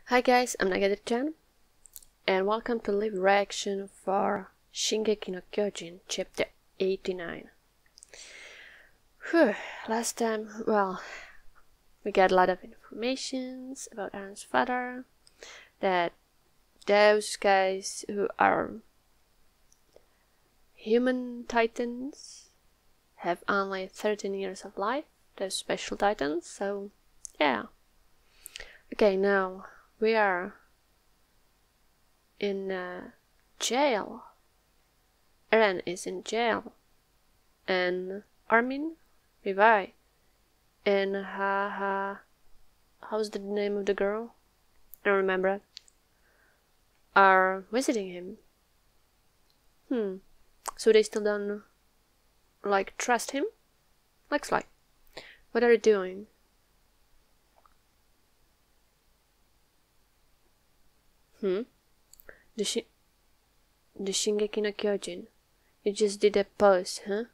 Hi guys, I'm Nagadir-chan, and welcome to live reaction for Shingeki no Kyojin, chapter 89. Last time, we got a lot of informations about Aaron's father, that those guys who are human titans have only 13 years of life, those special titans, so yeah. Okay, now we are in jail. Eren is in jail, and Armin, Levi, and how's the name of the girl? I don't remember. Are visiting him. So they still don't trust him? Looks like. What are they doing? The Shingeki no Kyojin. You just did a post, huh?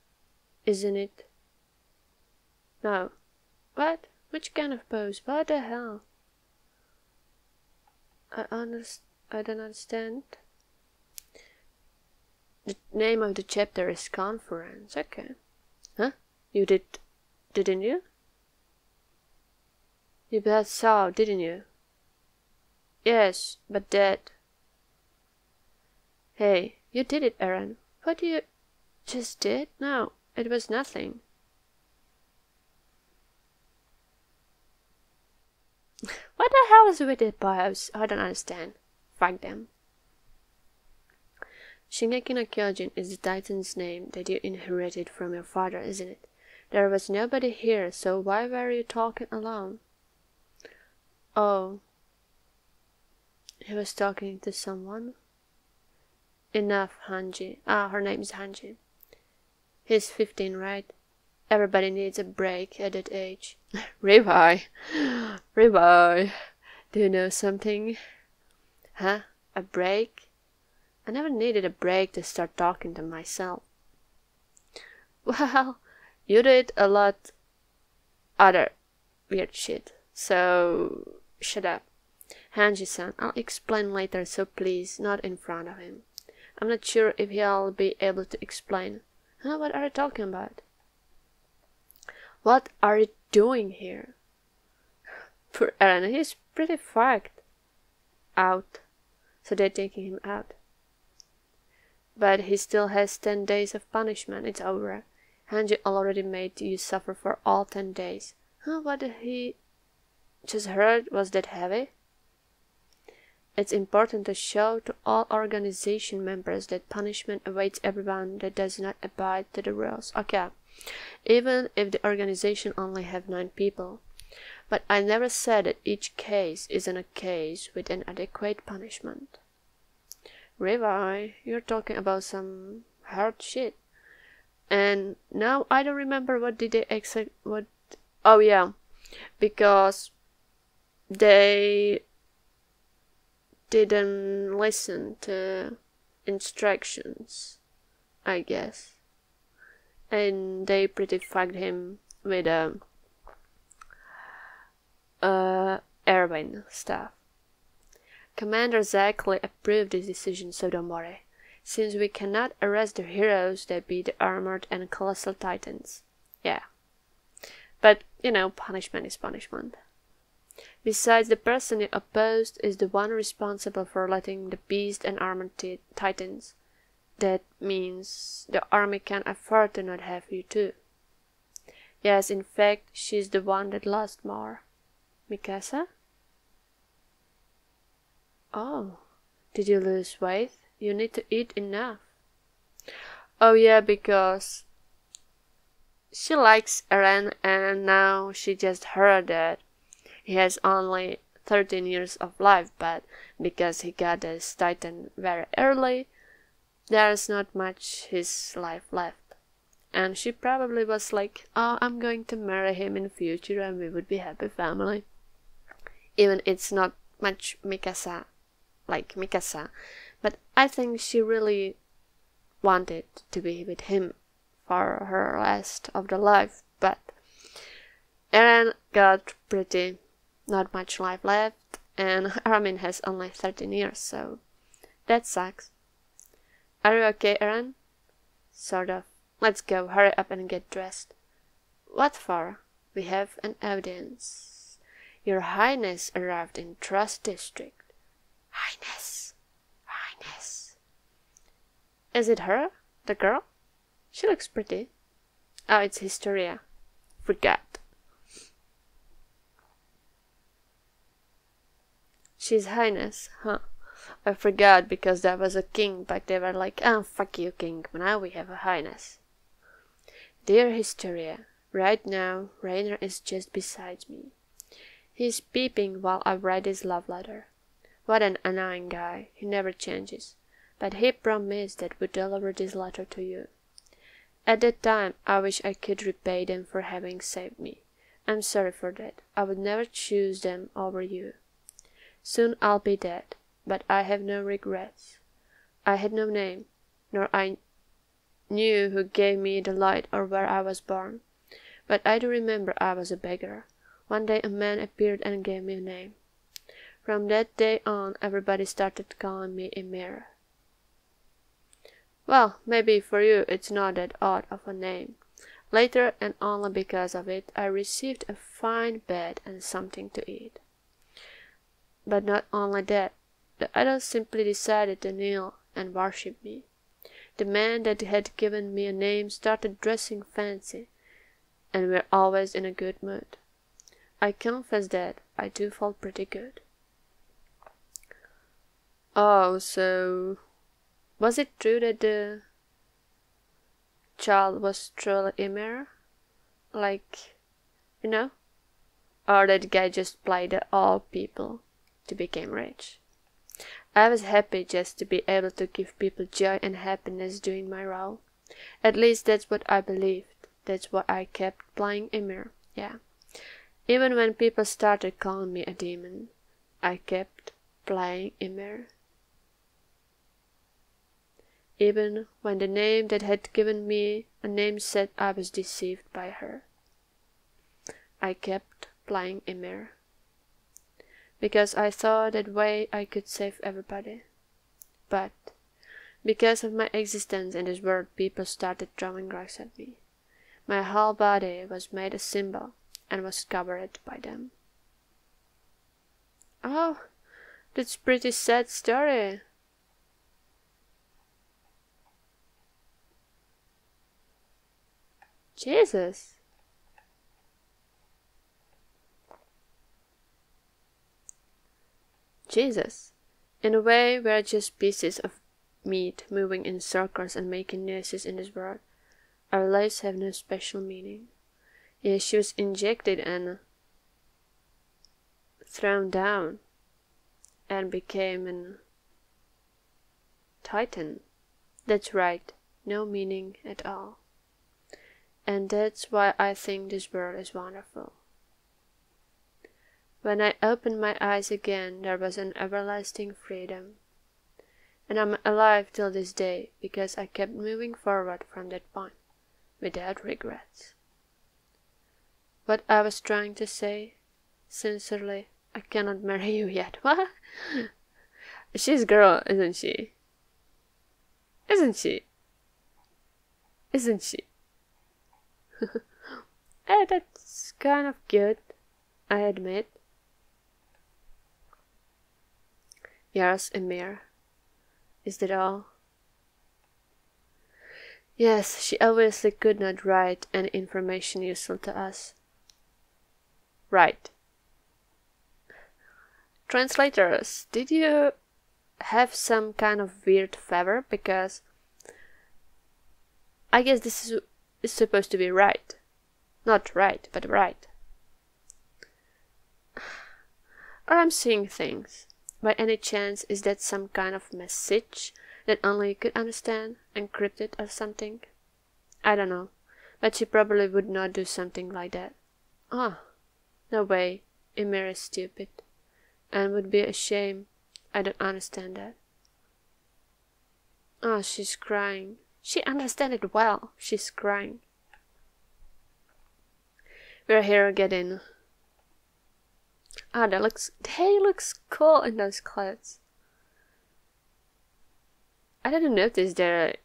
Isn't it? No. What? Which kind of post? What the hell? I don't understand. The name of the chapter is Conference. Okay. Huh? You didn't you? You both saw, didn't you? Yes, but that... Hey, you did it, Eren. What you just did? No, it was nothing. What the hell is with the bios? I don't understand. Fuck them. Shingeki no Kyojin is the Titan's name that you inherited from your father, isn't it? There was nobody here, so why were you talking alone? Oh. He was talking to someone? Enough, Hanji. Her name is Hanji. He's 15, right? Everybody needs a break at that age. Revi! Revi! Do you know something? Huh? A break? I never needed a break to start talking to myself. Well, you did a lot other weird shit, so shut up. Hanji-san, I'll explain later, so please, not in front of him. I'm not sure if he'll be able to explain. Huh, what are you talking about? What are you doing here? Poor Eren, he's pretty fucked out, so they're taking him out. But he still has 10 days of punishment. It's over. Hanji already made you suffer for all 10 days. Huh, what did he just heard? Was that heavy? It's important to show to all organization members that punishment awaits everyone that does not abide to the rules. Okay, even if the organization only have 9 people. But I never said that each case isn't a case with an adequate punishment. Revi, you're talking about some hard shit. And now I don't remember what did they what... Oh yeah, because they didn't listen to instructions, I guess, and they pretty fucked him with Erwin stuff. Commander Zackley approved this decision, so don't worry, since we cannot arrest the heroes that be the armored and colossal titans. Yeah, but you know, punishment is punishment. Besides, the person you opposed is the one responsible for letting the beast and armored titans. That means the army can't afford to not have you too. Yes, in fact, she's the one that lost more. Mikasa? Oh, did you lose weight? You need to eat enough. Oh yeah, because she likes Eren, and now she just heard that he has only 13 years of life, but because he got this titan very early, there's not much his life left. And she probably was like, oh, I'm going to marry him in the future and we would be happy family. Even it's not much Mikasa, like Mikasa, but I think she really wanted to be with him for her rest of the life, but Eren got pretty not much life left, and Armin has only 13 years, so that sucks. Are you okay, Aaron? Sort of. Let's go, hurry up and get dressed. What for? We have an audience. Your Highness arrived in Trust District. Highness. Highness. Is it her? The girl? She looks pretty. Oh, it's Historia. Forgot. She's Highness, huh? I forgot because there was a king, but they were like, oh, fuck you, king, now we have a Highness. Dear Historia, right now, Rainer is just beside me. He's peeping while I write his love letter. What an annoying guy, he never changes, but he promised that would deliver this letter to you. At that time, I wish I could repay them for having saved me. I'm sorry for that, I would never choose them over you. Soon I'll be dead, but I have no regrets. I had no name, nor I knew who gave me the light or where I was born. But I do remember I was a beggar. One day a man appeared and gave me a name. From that day on, everybody started calling me Emir. Well, maybe for you it's not that odd of a name. Later, and only because of it, I received a fine bed and something to eat. But not only that, the others simply decided to kneel and worship me. The man that had given me a name started dressing fancy, and we're always in a good mood. I confess that I do feel pretty good. Oh, so was it true that the child was truly Emir? Like, you know? Or that guy just played the old people to become rich? I was happy just to be able to give people joy and happiness doing my role. At least that's what I believed. That's why I kept playing Emir. Yeah. Even when people started calling me a demon, I kept playing Emir. Even when the name that had given me a name said I was deceived by her, I kept playing Emir. Because I thought that way I could save everybody. But because of my existence in this world, people started throwing rocks at me. My whole body was made a symbol and was covered by them. Oh, that's a pretty sad story. Jesus. Jesus. In a way, we're just pieces of meat moving in circles and making noises in this world. Our lives have no special meaning. Yes, she was injected and thrown down and became an titan. That's right, no meaning at all. And that's why I think this world is wonderful. When I opened my eyes again, there was an everlasting freedom. And I'm alive till this day because I kept moving forward from that point, without regrets. What I was trying to say, sincerely, I cannot marry you yet. What? She's a girl, isn't she? Isn't she? Isn't she? That's kind of cute, I admit. Yours, Emir. Is that all? Yes, she obviously could not write any information useful to us. Right. Translators, did you have some kind of weird favor? Because I guess this is supposed to be right. Not right, but right. Or I'm seeing things. By any chance, is that some kind of message that only you could understand, encrypted or something? I don't know, but she probably would not do something like that. Oh, no way, Emir is stupid, and would be a shame. I don't understand that. Oh, she's crying. She understands it well. She's crying. We're here getting Ah, he looks cool in those clothes. I didn't notice that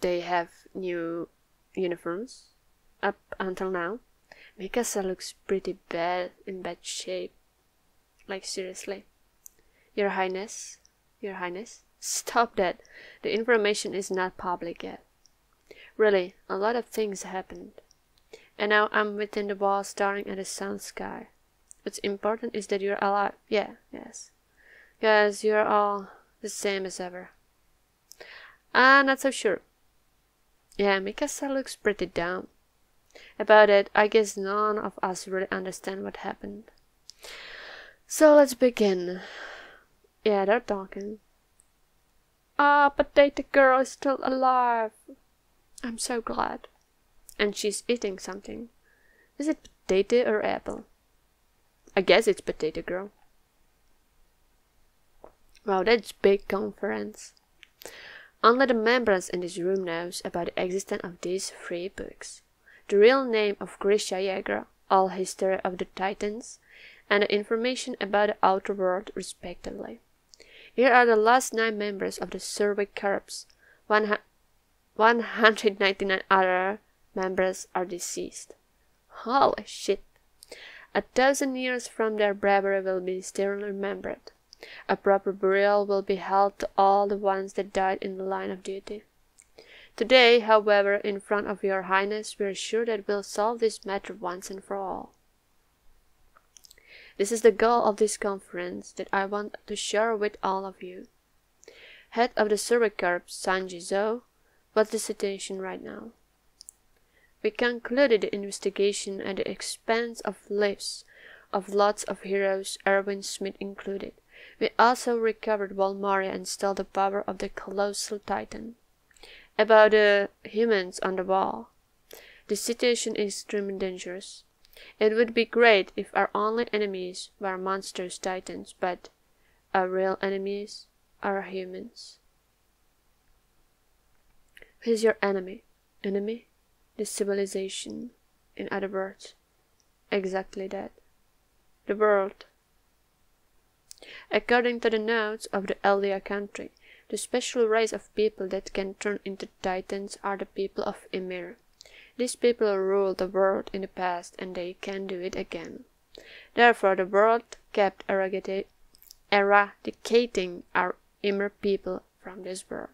they have new uniforms up until now. Mikasa looks pretty in bad shape. Like seriously. Your Highness, stop that. The information is not public yet. Really, a lot of things happened. And now I'm within the wall staring at the sun sky. What's important is that you're alive. Yes, you're all the same as ever. Not so sure. Yeah, Mikasa looks pretty dumb. About it, I guess none of us really understand what happened. So let's begin. Yeah, they're talking. Potato Girl is still alive. I'm so glad. And she's eating something. Is it potato or apple? I guess it's Potato Girl. Wow, that's big conference. Only the members in this room knows about the existence of these 3 books. The real name of Grisha Yeager, all history of the Titans, and the information about the outer world respectively. Here are the last 9 members of the Survey Corps. 199 other members are deceased. Holy shit. 1,000 years from their bravery will be still remembered. A proper burial will be held to all the ones that died in the line of duty. Today, however, in front of your Highness, we are sure that we'll solve this matter once and for all. This is the goal of this conference that I want to share with all of you. Head of the Survey Corps, Sanji Zhou, what's the situation right now? We concluded the investigation at the expense of lives of lots of heroes, Erwin Smith included. We also recovered Walmaria and stole the power of the Colossal Titan. About the humans on the wall. The situation is extremely dangerous. It would be great if our only enemies were monstrous titans, but our real enemies are humans. Who's your enemy? Enemy? The civilization. In other words, exactly that. The world. According to the notes of the Eldia country, the special race of people that can turn into titans are the people of Ymir. These people ruled the world in the past and they can do it again. Therefore the world kept eradicating our Ymir people from this world.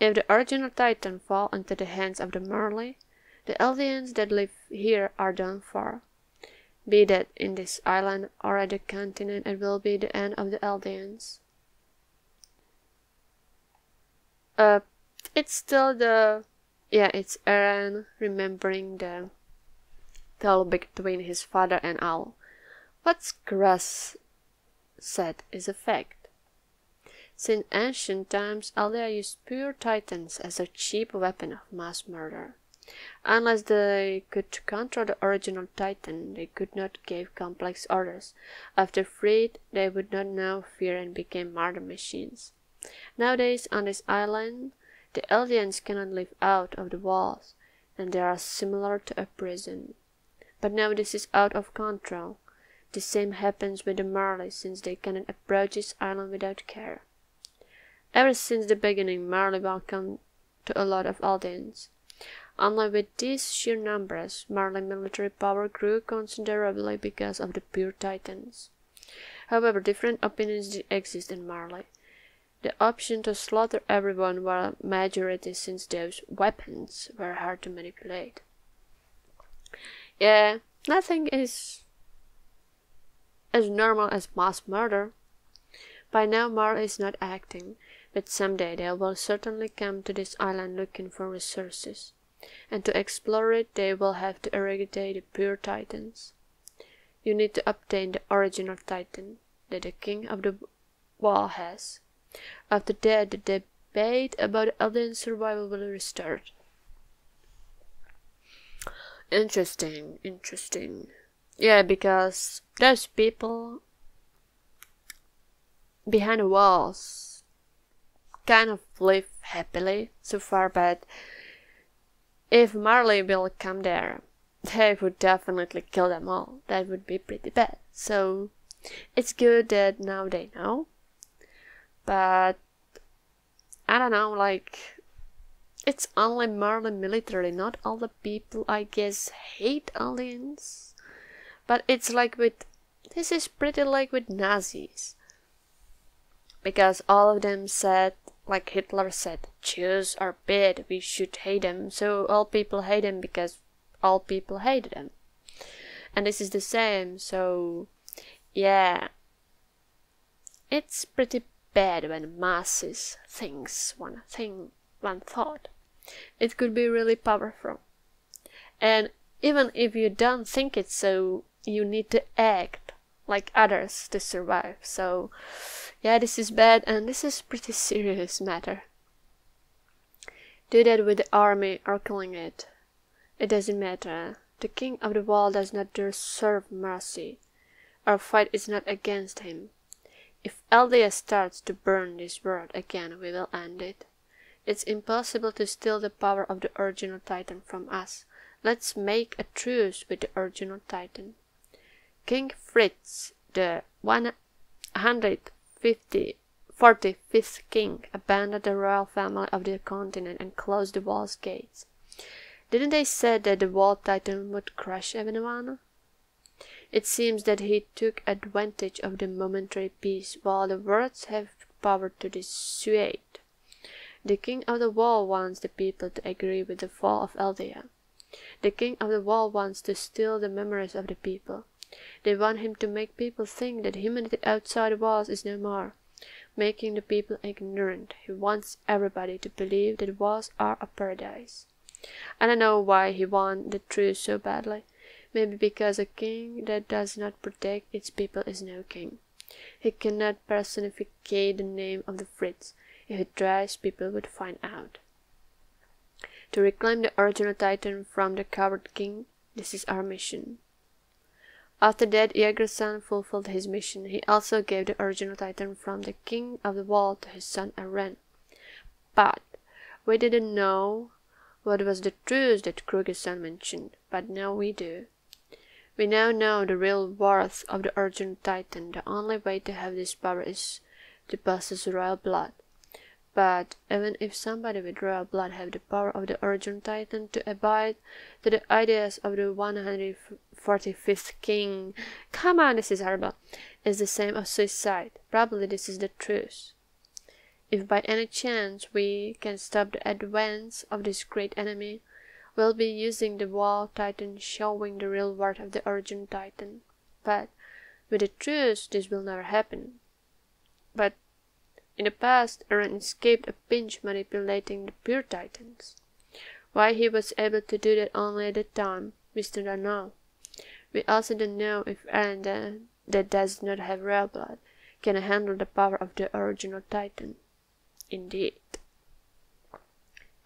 If the original titan fall into the hands of the Marley, the Eldians that live here are done for. Be that in this island or at the continent, it will be the end of the Eldians. It's still it's Eren remembering the battle between his father and Owl. What Grass said is a fact. Since ancient times, Eldia used pure titans as a cheap weapon of mass murder. Unless they could control the original titan, they could not give complex orders. After freed, they would not know fear and became murder machines. Nowadays, on this island, the Eldians cannot live out of the walls, and they are similar to a prison. But now this is out of control. The same happens with the Marley, since they cannot approach this island without care. Ever since the beginning, Marley welcomed to a lot of Eldians. Only with these sheer numbers, Marley military power grew considerably because of the pure titans. However, different opinions exist in Marley. The option to slaughter everyone were a majority since those weapons were hard to manipulate. Yeah, nothing is as normal as mass murder. By now Marley is not acting, but someday they will certainly come to this island looking for resources. And to explore it, they will have to eradicate the pure titans. You need to obtain the original titan that the king of the wall has. After that, the debate about the Eldian survival will restart. Interesting. Yeah, because those people behind the walls kind of live happily so far, but if Marley will come there, they would definitely kill them all. That would be pretty bad. So it's good that now they know. But I don't know, like, it's only merely military. Not all the people, I guess, hate aliens. But it's like this is pretty like with Nazis. Because all of them said, like Hitler said, Jews are bad, we should hate them. So all people hate them because all people hate them. And this is the same, so yeah. It's pretty bad when masses thinks one thing, one thought. It could be really powerful. And even if you don't think it so, you need to act like others to survive. So yeah, this is bad, and this is pretty serious matter. Do that with the army or killing it. It doesn't matter. The king of the wall does not deserve mercy. Our fight is not against him. If Eldia starts to burn this world again, we will end it. It's impossible to steal the power of the original Titan from us. Let's make a truce with the original Titan. King Fritz, the 145th king, abandoned the royal family of the continent and closed the wall's gates. Didn't they say that the wall Titan would crush everyone? It seems that he took advantage of the momentary peace, while the words have power to dissuade. The king of the wall wants the people to agree with the fall of Eldia. The king of the wall wants to steal the memories of the people. They want him to make people think that humanity outside the walls is no more, making the people ignorant. He wants everybody to believe that walls are a paradise. I don't know why he wants the truth so badly. Maybe because a king that does not protect its people is no king. He cannot personificate the name of the Fritz. If he tries, people would find out. To reclaim the original Titan from the coward king, this is our mission. After that, Jaeger-san fulfilled his mission. He also gave the original Titan from the king of the wall to his son Eren. But we didn't know what was the truth that Kruger-san mentioned, but now we do. We now know the real worth of the original Titan. The only way to have this power is to possess royal blood. But even if somebody with royal blood have the power of the original Titan, to abide to the ideas of the 145th king, come on, this is horrible, is the same as suicide. Probably this is the truth. If by any chance we can stop the advance of this great enemy, we'll be using the wall Titan, showing the real worth of the original Titan. But with the truth, this will never happen. But in the past, Eren escaped a pinch manipulating the pure Titans. Why he was able to do that only at that time, we still don't know. We also don't know if Eren, that does not have royal blood, can handle the power of the original Titan. Indeed.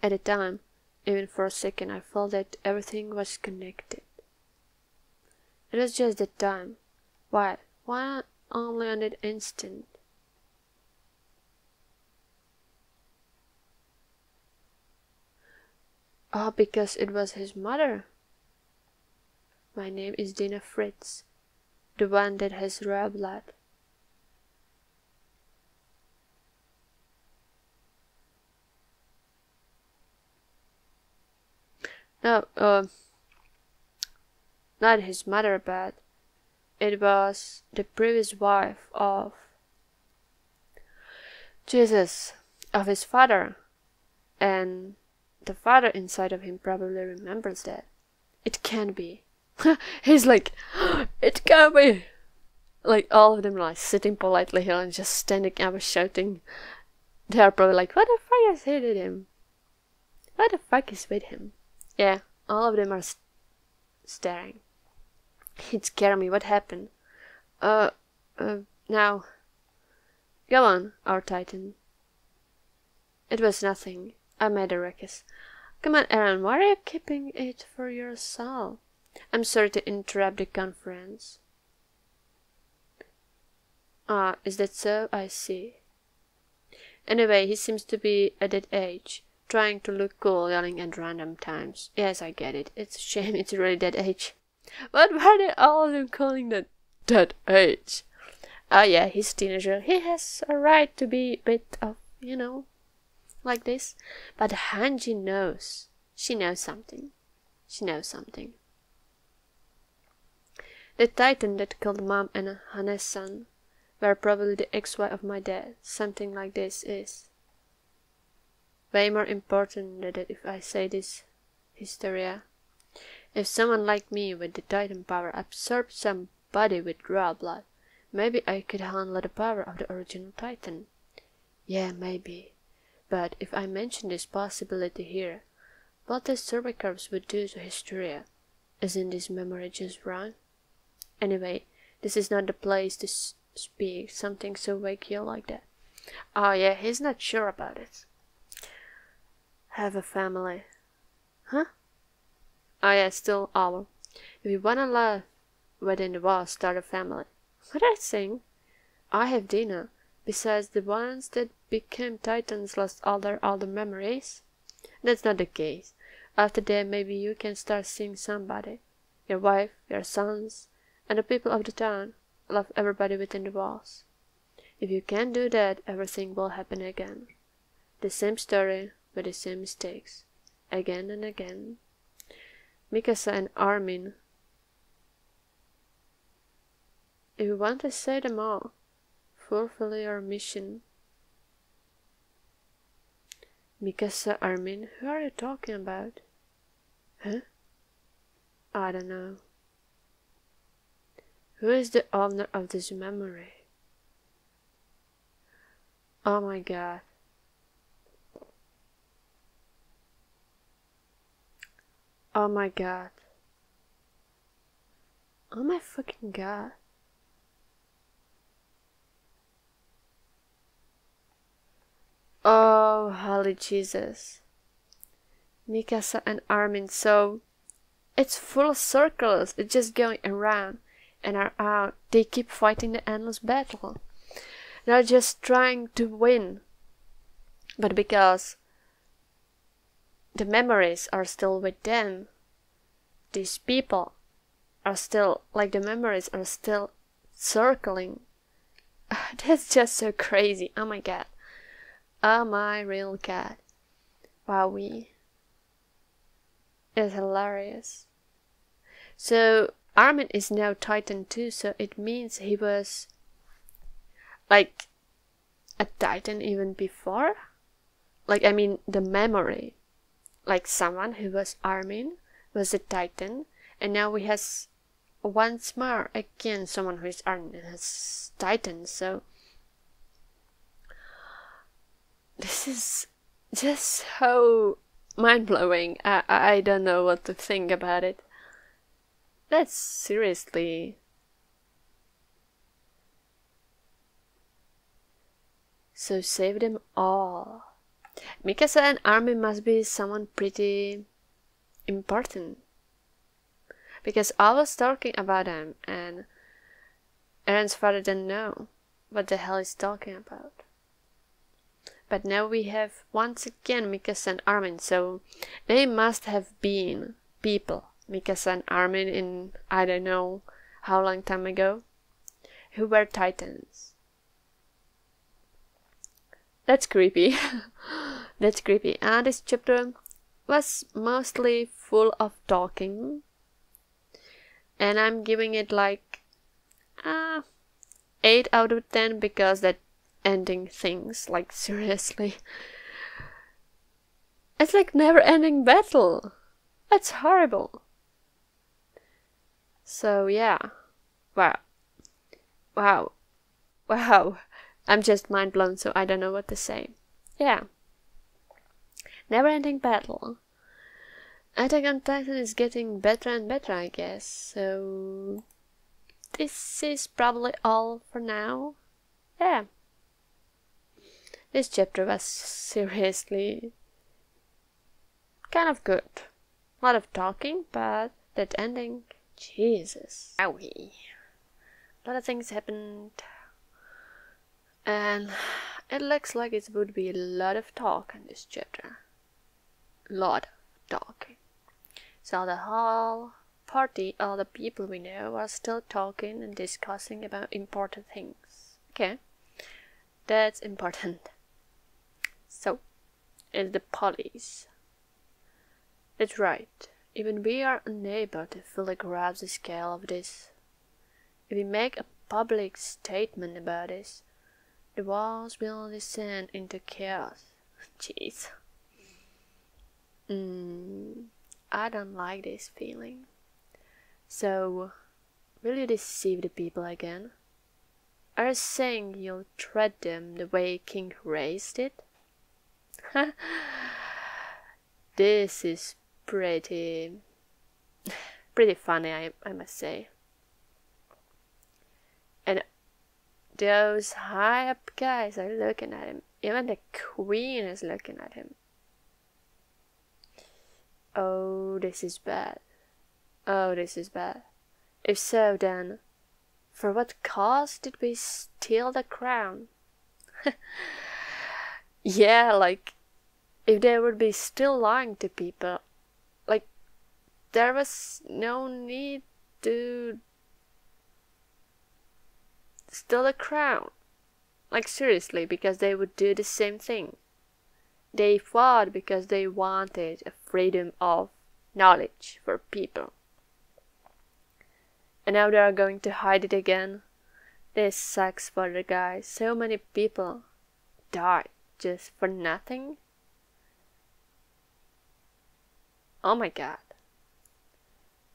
At the time, even for a second, I felt that everything was connected. It was just that time. Why? Why only on that instant? Oh, because it was his mother. My name is Dina Fritz, the one that has royal blood. No, not his mother, but it was the previous wife of Jesus, of his father, and the father inside of him probably remembers that. It can be. He's like, it can be. Like all of them like sitting politely here and just standing up shouting. They are probably like, what the fuck is with him? What the fuck is with him? Yeah, all of them are staring. It scared me. What happened? Now. Go on, our Titan. It was nothing. I made a ruckus. Come on, Eren, why are you keeping it for yourself? I'm sorry to interrupt the conference. Ah, is that so? I see. Anyway, he seems to be at that age, trying to look cool, yelling at random times. Yes, I get it. It's a shame it's really that age. What were they all of them calling that that age. Oh yeah, he's a teenager. He has a right to be a bit of, like this. But Hanji knows. She knows something. She knows something. The Titan that killed Mom and Hanes-san were probably the ex-wife of my dad. Something like this is way more important than that if I say this hysteria. If someone like me with the Titan power absorbed somebody with royal blood, maybe I could handle the power of the original Titan. Yeah, maybe. But if I mention this possibility here, what the survivors would do to hysteria? Isn't this memory just wrong? Anyway, this is not the place to speak something so vague like that. Oh yeah, he's not sure about it. Have a family. Huh? Oh yeah, still our. If you wanna live within the walls, start a family. What I think? I have Dina. Besides, the ones that became Titans lost all their memories. That's not the case. After that, maybe you can start seeing somebody. Your wife, your sons, and the people of the town. Love everybody within the walls. If you can do that, everything will happen again. The same story, with the same mistakes. Again and again. Mikasa and Armin. If you want to say them all, fulfill your mission. Mikasa, Armin, who are you talking about? Huh? I don't know. Who is the owner of this memory? Oh my god. Oh my god. Oh my fucking god. Oh, holy Jesus. Mikasa and Armin, so it's full of circles. It's just going around and around. They keep fighting the endless battle. They're just trying to win. But because the memories are still with them, these people are still, like the memories are still circling. That's just so crazy. Oh my god. Oh my real god. Wowie. It's hilarious. So Armin is now Titan too, so it means he was like a Titan even before? Like, I mean, the memory. Like someone who was Armin was a Titan, and now we has once more again someone who is Armin and has Titan, so this is just so mind-blowing. I don't know what to think about it. That's seriously... So save them all. Mikasa and Armin must be someone pretty important. Because I was talking about them and Eren's father didn't know what the hell he's talking about. But now we have once again Mikasa and Armin, so they must have been people, Mikasa and Armin in I don't know how long time ago, who were Titans. That's creepy. That's creepy. And this chapter was mostly full of talking, and I'm giving it like 8 out of 10 because that ending things, like seriously, it's like never ending battle. That's horrible. So yeah, wow, I'm just mind blown, so I don't know what to say. Yeah, never ending battle. Attack on Titan is getting better and better, I guess. So this is probably all for now. Yeah. This chapter was seriously kind of good. A lot of talking, but that ending, Jesus. Owie. A lot of things happened. And it looks like it would be a lot of talk in this chapter. Lot of talking. Saw the hall, party, all the people we know are still talking and discussing about important things. Okay, that's important. So, it's the police. That's right. Even we are unable to fully grasp the scale of this. If we make a public statement about this, the walls will descend into chaos. Jeez. I don't like this feeling. So, will you deceive the people again? Are you saying you'll treat them the way King Reyes did? This is pretty funny, I must say. And those high up guys are looking at him. Even the queen is looking at him. Oh, this is bad. Oh, this is bad. If so, then, for what cause did we steal the crown? Yeah, like, if they would be still lying to people, like, there was no need to steal the crown. Like, seriously, because they would do the same thing. They fought because they wanted a freedom of knowledge for people. And now they are going to hide it again. This sucks for the guy. So many people died just for nothing. Oh my god.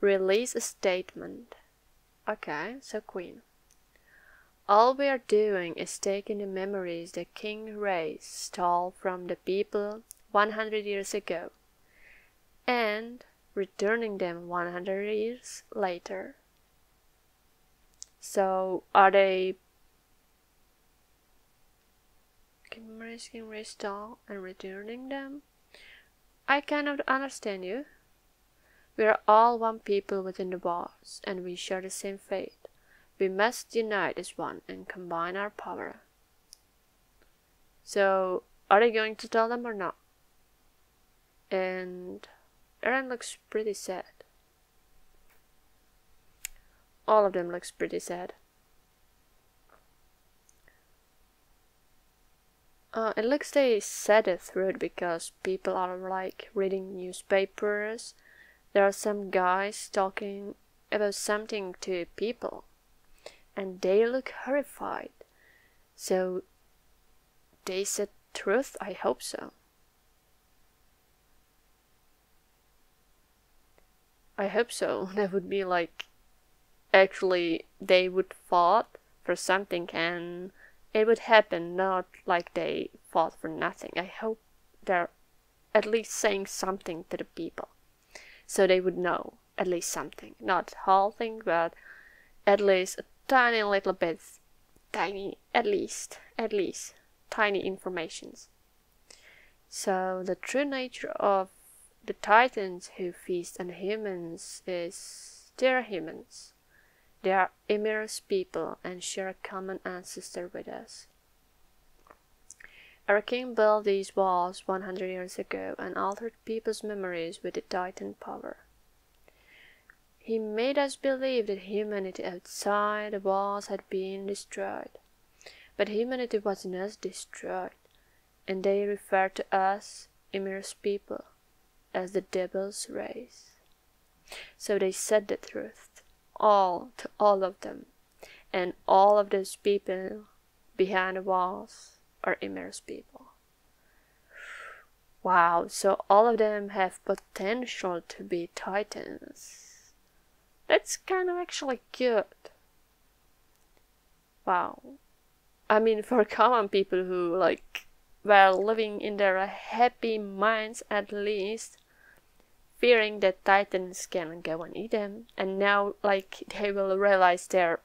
Release a statement. Okay, so Queen. All we are doing is taking the memories that King Reyes stole from the people 100 years ago and returning them 100 years later. So, are they King Reyes stole and returning them? I cannot understand you. We are all one people within the walls, and we share the same fate. We must unite as one and combine our power. So, are they going to tell them or not? And Eren looks pretty sad. All of them looks pretty sad. It looks they said it through because people are like reading newspapers. There are some guys talking about something to people. And they look horrified. So, they said truth? I hope so. I hope so. That would be like, actually, they would fought for something and it would happen, not like they fought for nothing. I hope they're at least saying something to the people. So they would know at least something. Not the whole thing, but at least a tiny little bit, at least, tiny informations. So the true nature of the Titans who feast on humans is they're humans. They are Ymir's people and share a common ancestor with us. Our king built these walls 100 years ago and altered people's memories with the Titan power. He made us believe that humanity outside the walls had been destroyed. But humanity was not destroyed, and they referred to us, Ymir's people, as the devil's race. So they said the truth, to all of them, and all of those people behind the walls are Ymir's people. Wow, so all of them have potential to be Titans. That's kind of actually good. Wow. I mean, for common people who like were living in their happy minds at least, fearing that Titans can go and eat them, and now like they will realize they're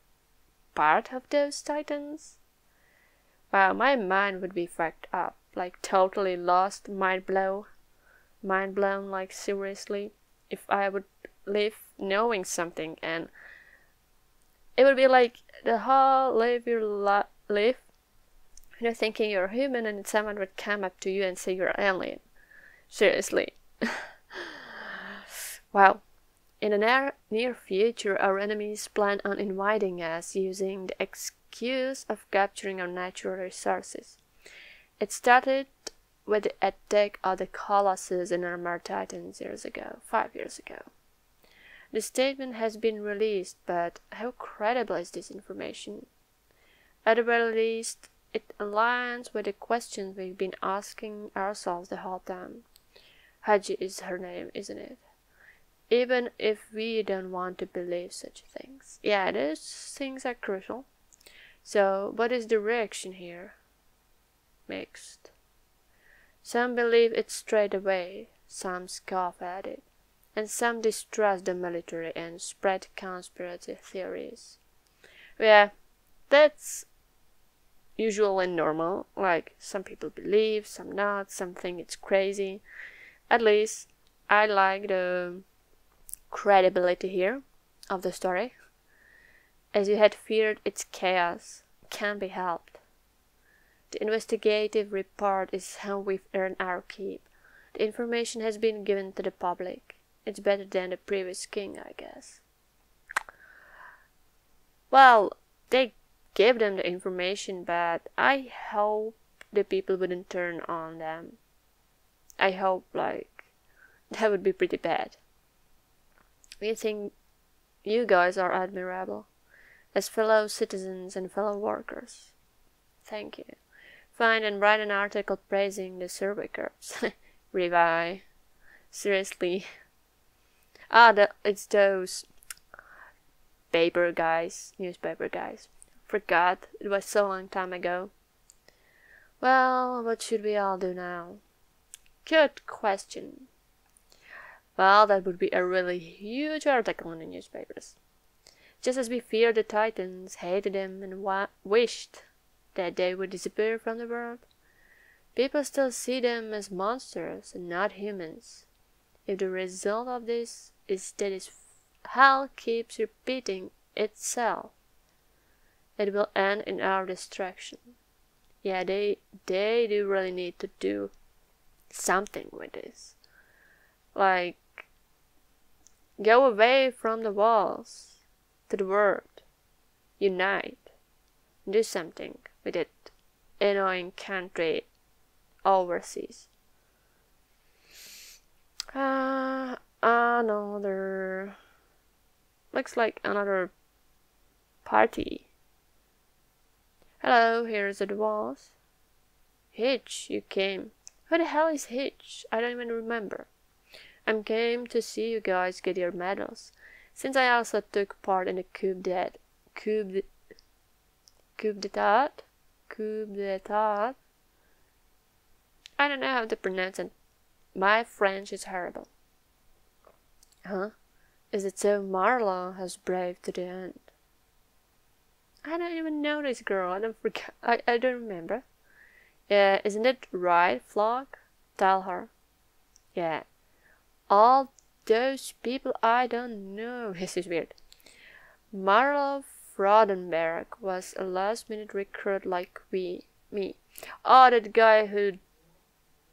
part of those Titans. Wow, my mind would be fucked up, like totally lost, mind blown, like seriously, if I would live knowing something, and it would be like the whole live your life, you know, thinking you're human, and someone would come up to you and say you're an alien. Seriously. Wow. In the near future, our enemies plan on invading us using the excuse of capturing our natural resources. It started with the attack of the Colossus and Armored Titans 5 years ago. The statement has been released, but how credible is this information? At the very least, it aligns with the questions we've been asking ourselves the whole time. Haji is her name, isn't it? Even if we don't want to believe such things. Yeah, those things are crucial. So, what is the reaction here? Mixed. Some believe it straight away, some scoff at it, and some distrust the military and spread conspiracy theories. Yeah, that's usually normal. Like, some people believe, some not, some think it's crazy. At least, I like the credibility here of the story. As you had feared, its chaos can't be helped. The investigative report is how we've earned our keep. The information has been given to the public. It's better than the previous king, I guess. Well, they gave them the information, but I hope the people wouldn't turn on them. I hope, that would be pretty bad. We think you guys are admirable, as fellow citizens and fellow workers. Thank you. Find and write an article praising the survey corps. Revi. Seriously. It's those newspaper guys. Forgot, it was so long time ago. Well, what should we all do now? Good question. Well, that would be a really huge article in the newspapers. Just as we feared the Titans, hated them, and wished that they would disappear from the world, people still see them as monsters and not humans. If the result of this is that hell keeps repeating itself, it will end in our destruction. Yeah, they do really need to do something with this. Like, go away from the walls to the world. Unite. Do something with that annoying country overseas. Another. Looks like another party. Hello, here's the walls. Hitch, you came. Who the hell is Hitch? I don't even remember. I came to see you guys get your medals, since I also took part in the coup d'etat. I don't know how to pronounce it. My French is horrible. Huh? Is it so Marlowe has braved to the end? I don't even know this girl. I don't remember. Yeah, isn't it right, Flock? Tell her. Yeah. All those people I don't know. This is weird. Marlowe Frodenberg was a last-minute recruit like me. Oh, that guy who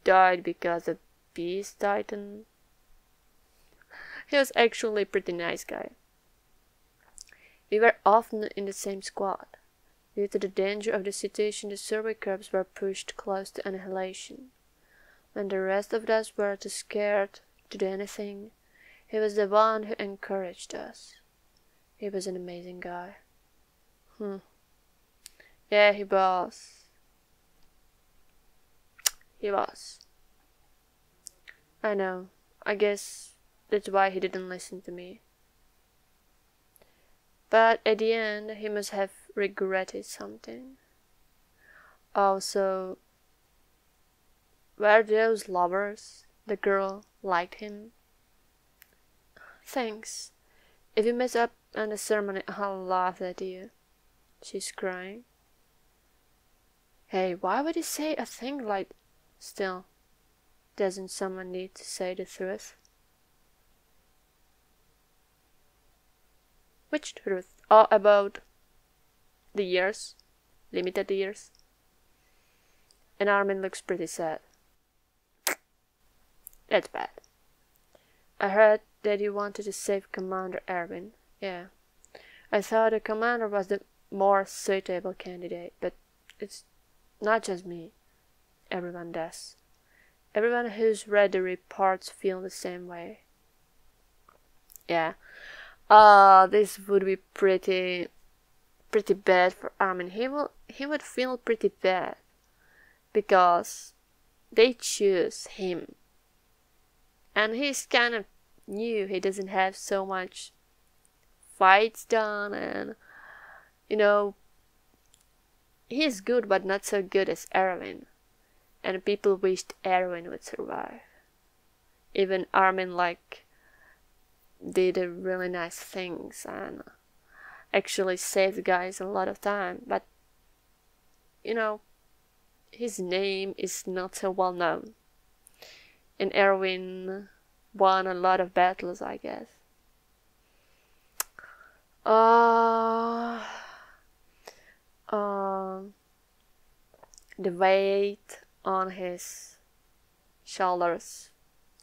died because of Beast Titan. He was actually a pretty nice guy. We were often in the same squad. Due to the danger of the situation, the survey corps were pushed close to annihilation. When the rest of us were too scared to do anything, he was the one who encouraged us. He was an amazing guy. Yeah, he was. I know. I guess that's why he didn't listen to me. But at the end, he must have regretted something. Also, were those lovers? The girl liked him. Thanks. If you mess up on the ceremony, I'll laugh at you. She's crying. Hey, why would you say a thing like... Still, doesn't someone need to say the truth? Which truth? Oh, about the years? Limited years? And Armin looks pretty sad. That's bad. I heard that you wanted to save Commander Erwin. Yeah. I thought the commander was the more suitable candidate, but it's not just me. Everyone does. Everyone who's read the reports feel the same way. Yeah. This would be pretty bad for Armin. He would feel pretty bad because they choose him. And he's kind of new. He doesn't have so much fights done, and he's good but not so good as Erwin, and people wished Erwin would survive. Even Armin did really nice things and actually saved guys a lot of time, but his name is not so well known, and Erwin won a lot of battles, I guess. The weight on his shoulders.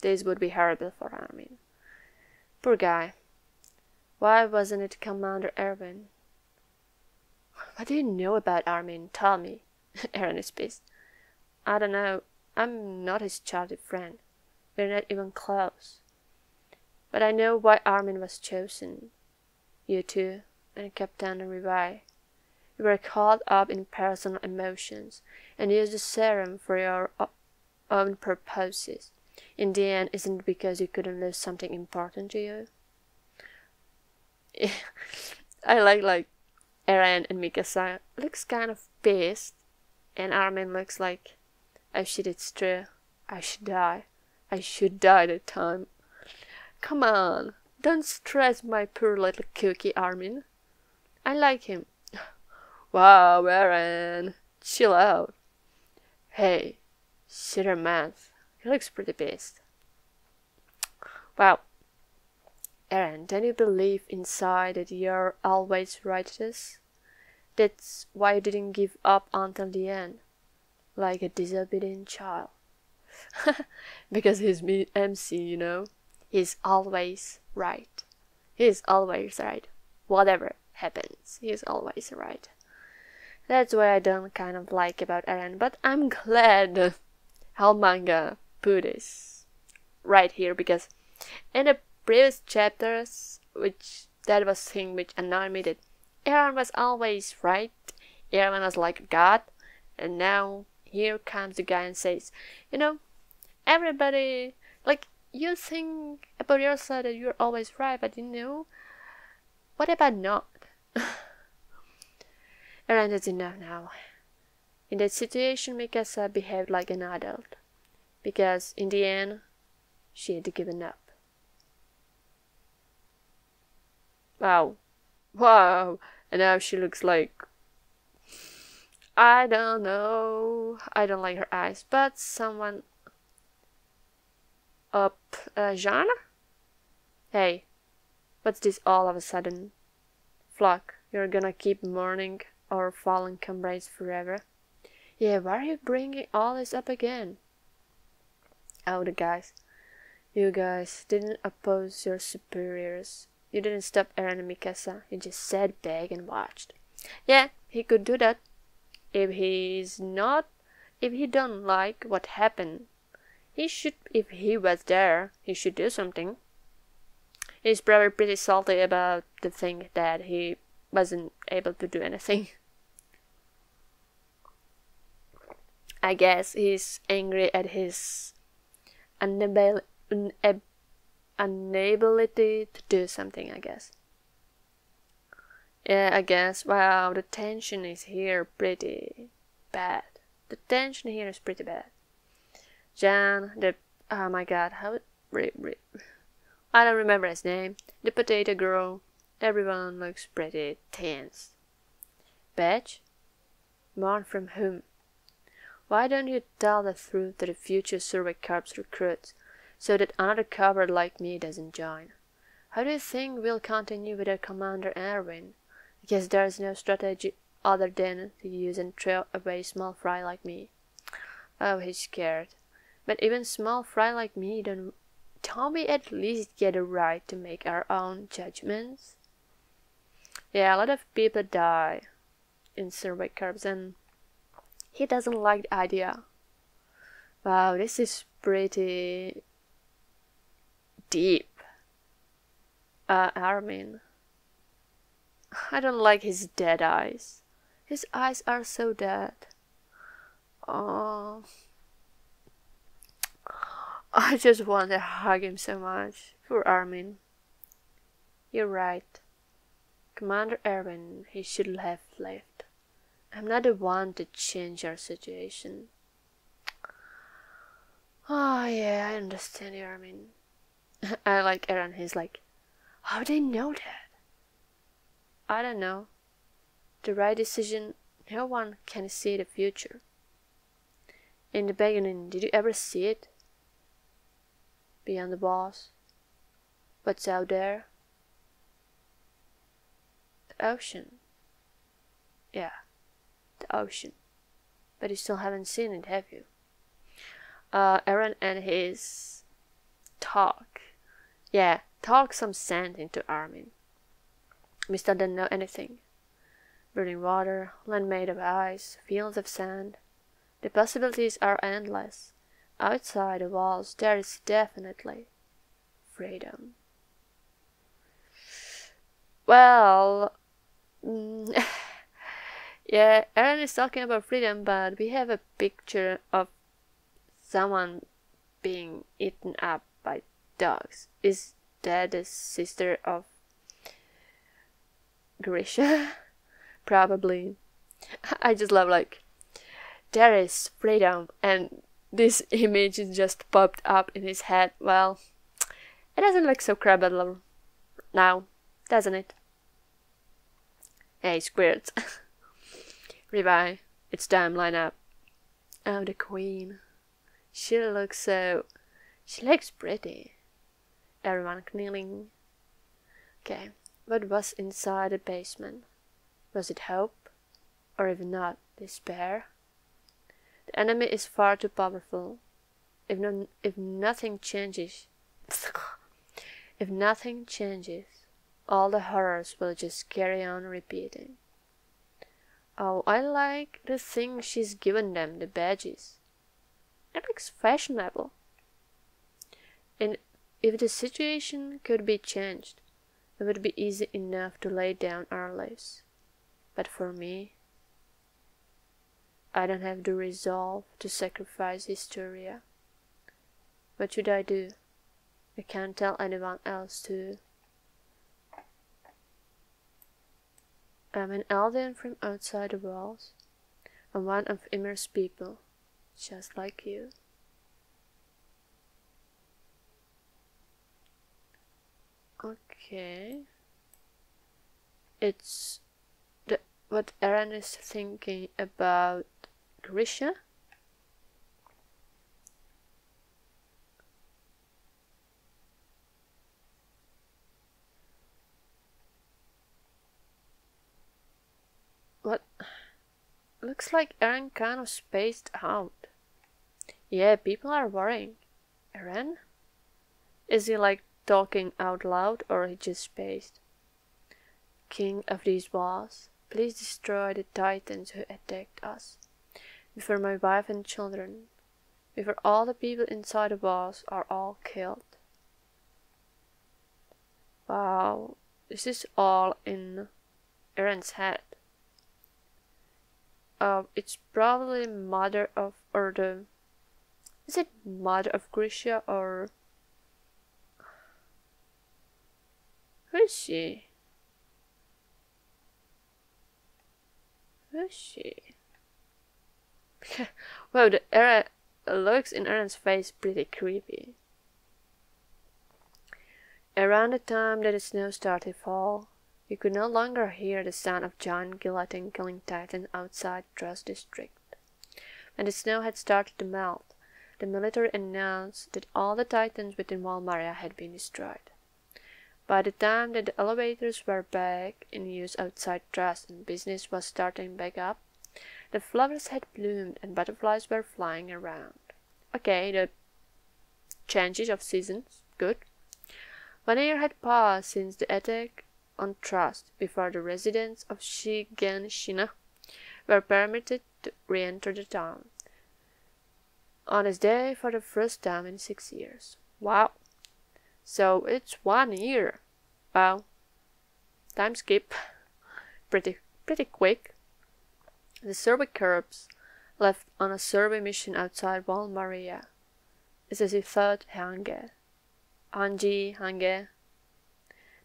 This would be horrible for Armin. Poor guy. Why wasn't it Commander Erwin? What do you know about Armin? Tell me. Eren is pissed. I don't know. I'm not his childhood friend. We're not even close. But I know why Armin was chosen. You two and Captain Revi. You were caught up in personal emotions and used the serum for your own purposes. In the end, isn't it because you couldn't lose something important to you? I like Eren and Mikasa looks kind of pissed, and Armin looks like, oh shit, it's true. I should die. I should die that time. Come on, don't stress my poor little cookie, Armin. I like him. Wow, Eren, chill out. Hey, shut your mouth. He looks pretty pissed. Wow. Eren, don't you believe inside that you're always righteous? That's why you didn't give up until the end, like a disobedient child. Because he's MC, He's always right. He's always right. Whatever happens, he's always right. That's what I don't kind of like about Eren, but I'm glad how manga put this right here, because in the previous chapters, that was thing which annoyed me, that Eren was always right, Eren was like God, and now here comes the guy and says, everybody, you think about yourself that you're always right, but what about not? Eren, that's enough now. In that situation, Mikasa behaved like an adult, because in the end, she had given up. Wow, and now she looks like, I don't know, I don't like her eyes, but someone up, Jean? Hey, what's this all of a sudden? Flock, you're gonna keep mourning our fallen comrades forever? Yeah, why are you bringing all this up again? Oh, you guys didn't oppose your superiors. You didn't stop Eren and Mikasa. You just sat back and watched. Yeah, he could do that. If he don't like what happened, if he was there, he should do something. He's probably pretty salty about the thing that he wasn't able to do anything. I guess he's angry at his inability to do something, I guess. Yeah, I guess. Wow, the tension is here pretty bad. The tension here is pretty bad. Jan, oh my god, I don't remember his name. The potato girl. Everyone looks pretty tense. Badge? Mourn from whom? Why don't you tell the truth to the future Survey Corps recruits, so that another coward like me doesn't join? How do you think we'll continue without Commander Erwin? Because there's no strategy other than to use and throw away small fry like me. Oh, he's scared. But even small fry like me don't don't we at least get a right to make our own judgments? Yeah, a lot of people die in survey curbs, and he doesn't like the idea. Wow, this is pretty deep. Armin. I don't like his dead eyes. His eyes are so dead. Oh, I just want to hug him so much. Poor Armin. You're right. Commander Erwin, he should have left. I'm not the one to change our situation. Oh yeah, I understand you, Armin. I like Eren, he's like, how do they know that? I don't know. The right decision, no one can see the future. In the beginning, did you ever see it? Beyond the walls? What's out there? The ocean. Yeah, the ocean. But you still haven't seen it, have you? Eren and his talk. Yeah, talk some sand into Armin. We still don't know anything. Burning water, land made of ice, fields of sand. The possibilities are endless. Outside the walls there is definitely freedom. Well, yeah, Eren is talking about freedom, but we have a picture of someone being eaten up by dogs. Is that the sister of Grisha? Probably. I just love, like, there is freedom, and this image just popped up in his head. Well, it doesn't look so credible now, doesn't it? Hey, squirts. Revi, it's time, line up. Oh, the queen. She looks pretty. Everyone kneeling. Okay, what was inside the basement? Was it hope? Or if not, despair? The enemy is far too powerful. If nothing changes, if nothing changes, all the horrors will just carry on repeating. Oh, I like the thing she's given them, the badges. It looks fashionable. And if the situation could be changed, it would be easy enough to lay down our lives. But for me, I don't have the resolve to sacrifice Historia. What should I do? I can't tell anyone else to. I'm an alien from outside the walls. I'm one of Ymir's people, just like you. Okay. It's what Eren is thinking about Grisha. What? Looks like Eren kind of spaced out. Yeah, people are worrying. Eren? Is he like talking out loud, or he just spaced? King of these walls, please destroy the titans who attacked us. Before my wife and children, before all the people inside the walls are all killed. Wow, this is all in Eren's head. It's probably mother of, or the, is it mother of Grisha, or who is she? Who is she? Wow, the looks in Eren's face pretty creepy. Around the time that the snow started to fall, you could no longer hear the sound of giant guillotine killing titans outside Trust District. When the snow had started to melt, the military announced that all the titans within Walmaria had been destroyed. By the time that the elevators were back in use outside Trust and business was starting back up, the flowers had bloomed and butterflies were flying around. Okay, the changes of seasons, good. 1 year had passed since the attack on Trust before the residents of Shingeki were permitted to re-enter the town. On this day for the first time in 6 years. Wow. So it's 1 year. Wow. Time skip. Pretty quick. The survey corps left on a survey mission outside Val Maria. It's as if thought Hange.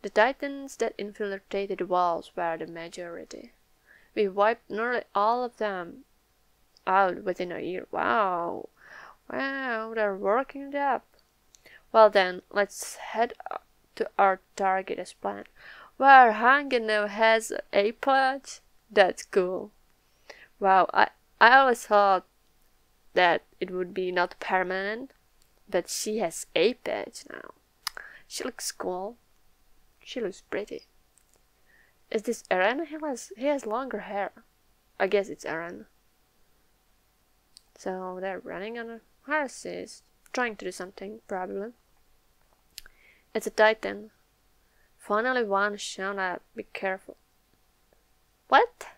The titans that infiltrated the walls were the majority. We wiped nearly all of them out within a year. Wow, they're working it up. Well then, let's head to our target as planned. Where Hange now has a pledge? That's cool. Wow, I always thought that it would be not permanent, but she has a patch now. She looks cool. She looks pretty. Is this Eren? He has longer hair. I guess it's Eren. So they're running on a horses, trying to do something, probably. It's a Titan. Finally one shown up. Be careful. What?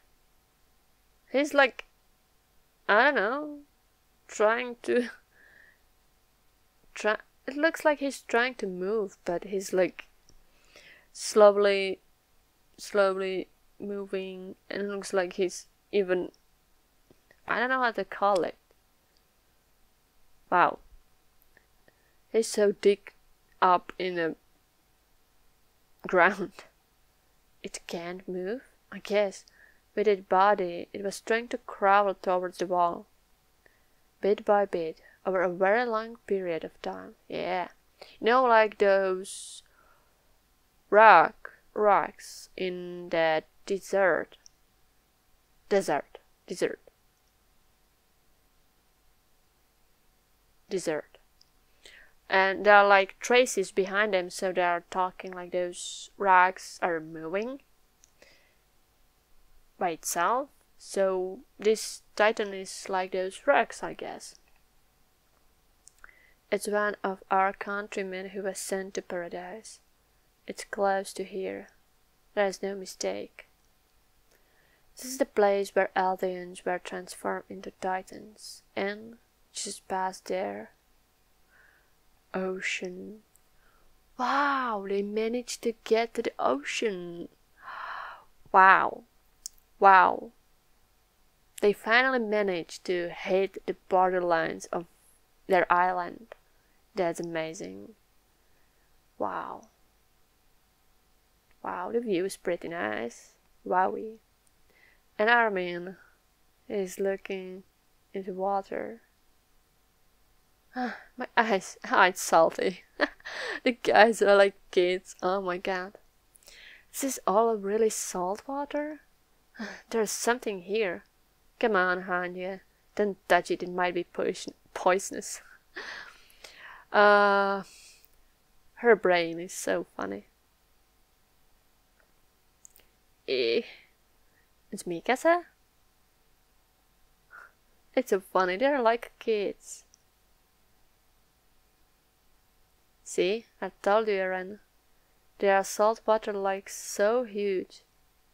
He's like, I don't know, it looks like he's trying to move, but he's like slowly moving, and it looks like he's even, I don't know how to call it. Wow. He's so deep up in the ground. It can't move, I guess. With its body, it was trying to crawl towards the wall. Bit by bit, over a very long period of time. Yeah. You know, like those rocks in that desert. And there are like traces behind them, so they are talking like those rocks are moving by itself. So this Titan is like those rocks, I guess. It's one of our countrymen who was sent to paradise. It's close to here. There is no mistake. This is the place where Eldians were transformed into Titans, and just past there, ocean. Wow, they managed to get to the ocean. Wow. They finally managed to hit the borderlines of their island. That's amazing. Wow, the view is pretty nice. Wowie. And Armin is looking into water. My eyes, it's salty. The guys are like kids. Oh my god. Is this all really salt water? There's something here. Come on, Hanya. Don't touch it, it might be poisonous. Her brain is so funny. It's Mikasa? It's so funny, they're like kids. See, I told you, Eren. Their saltwater like so huge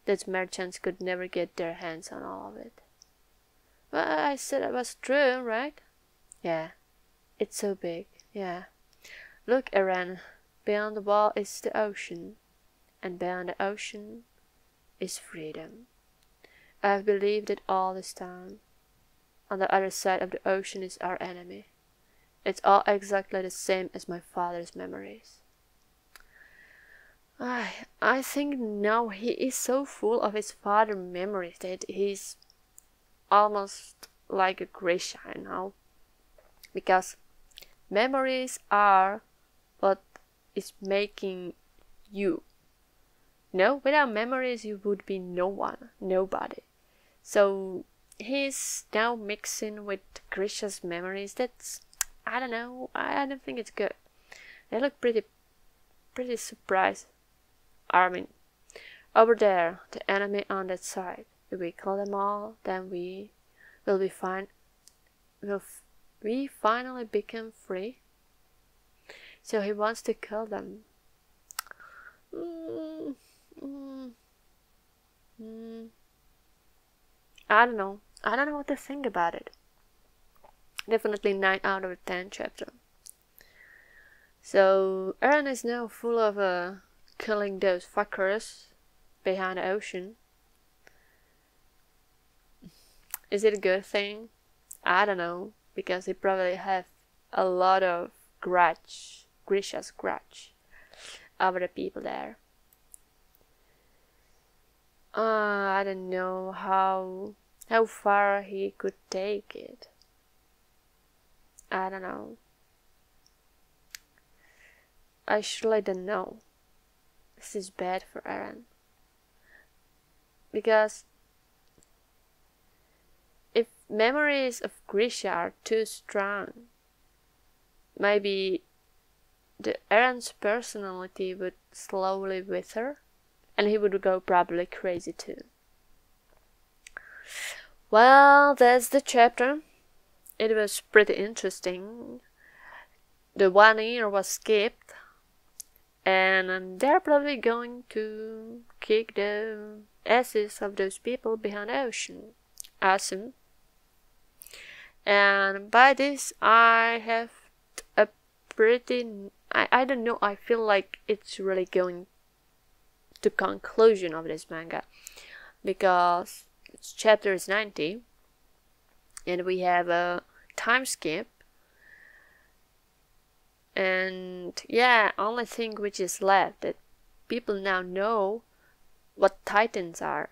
that merchants could never get their hands on all of it. Well, I said it was true, right? Yeah, it's so big, yeah. Look, Eren, beyond the wall is the ocean, and beyond the ocean is freedom. I've believed it all this time. On the other side of the ocean is our enemy. It's all exactly the same as my father's memories. I think now he is so full of his father's memories that he's almost like a Grisha, you know? Because memories are what is making you. No, without memories you would be no one, nobody. So he's now mixing with Grisha's memories. That's, I don't know, I don't think it's good. They look pretty surprised. Armin, over there, the enemy on that side. If we kill them all, then we will be fine. Will we finally become free? So he wants to kill them. Mm, mm, mm. I don't know. I don't know what to think about it. Definitely 9 out of 10 chapter. So Eren is now full of killing those fuckers behind the ocean. Is it a good thing? I don't know, because he probably have a lot of grudge, Grisha's grudge, over the people there. I don't know how far he could take it. I don't know. I surely don't know. This is bad for Eren. Because if memories of Grisha are too strong, maybe the Eren's personality would slowly wither, and he would go probably crazy too. Well, that's the chapter. It was pretty interesting. The 1 year was skipped, and they're probably going to kick the asses of those people behind the ocean. Awesome. And by this, I have a pretty... I don't know, I feel like it's really going to conclusion of this manga. Because chapter is 90, and we have a time skip. And yeah, only thing which is left that people now know what Titans are.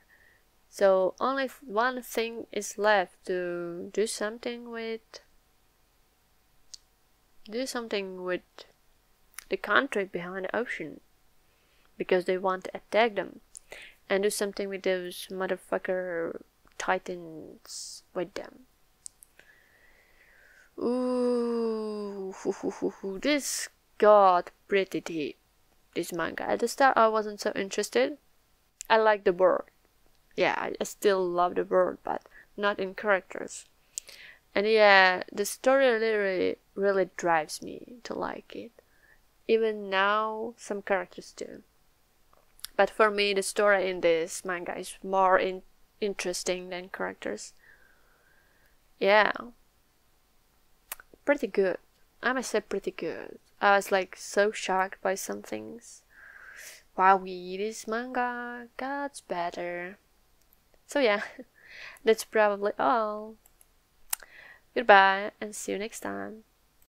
So only one thing is left to do something with the country behind the ocean, because they want to attack them, and do something with those motherfucker Titans with them. Ooh, this got pretty deep, this manga. At the start I wasn't so interested. I like the world. Yeah, I still love the world, but not in characters. And yeah, the story really drives me to like it. Even now, some characters do. But for me, the story in this manga is more interesting than characters. Yeah. Pretty good. I must say pretty good. I was like so shocked by some things. Wow, this manga gets better. So yeah, that's probably all. Goodbye and see you next time.